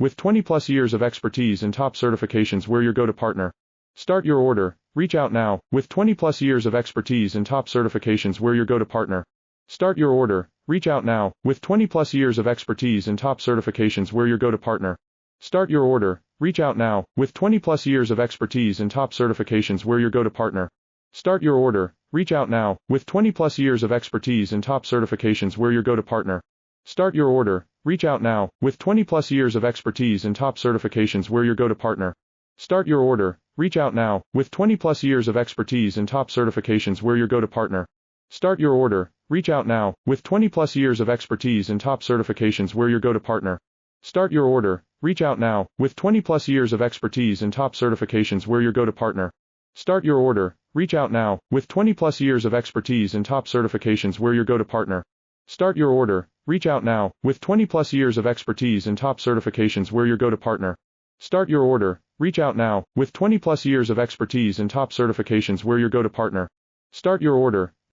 with 20 plus years of expertise and top certifications. We're your go-to partner. Start your order. Reach out now. With 20 plus years of expertise and top certifications. We're your go-to partner. Start your order. Reach out now. With 20 plus years of expertise and top certifications. We're your go-to partner. Start your order. Reach out now. With 20 plus years of expertise and top certifications. We're your go-to partner. Start your order. Reach out now. With 20 plus years of expertise and top certifications. We're your go-to partner. Start your order. Reach out now. With 20 plus years of expertise and top certifications. We're your go-to partner. Start your order. Reach out now. With 20 plus years of expertise and top certifications. We're your go-to partner. Start your order. Reach out now. With 20 plus years of expertise and top certifications. We're your go-to partner. Start your order. Reach out now. With 20 plus years of expertise and top certifications. We're your go-to partner. Start your order. Reach out now. With 20 plus years of expertise and top certifications. We're your go-to partner. Start your order. Reach out now. With 20 plus years of expertise and top certifications. We're your go-to partner. Start your order. Reach out now. With 20 plus years of expertise and top certifications. We're your go-to partner. Start your order.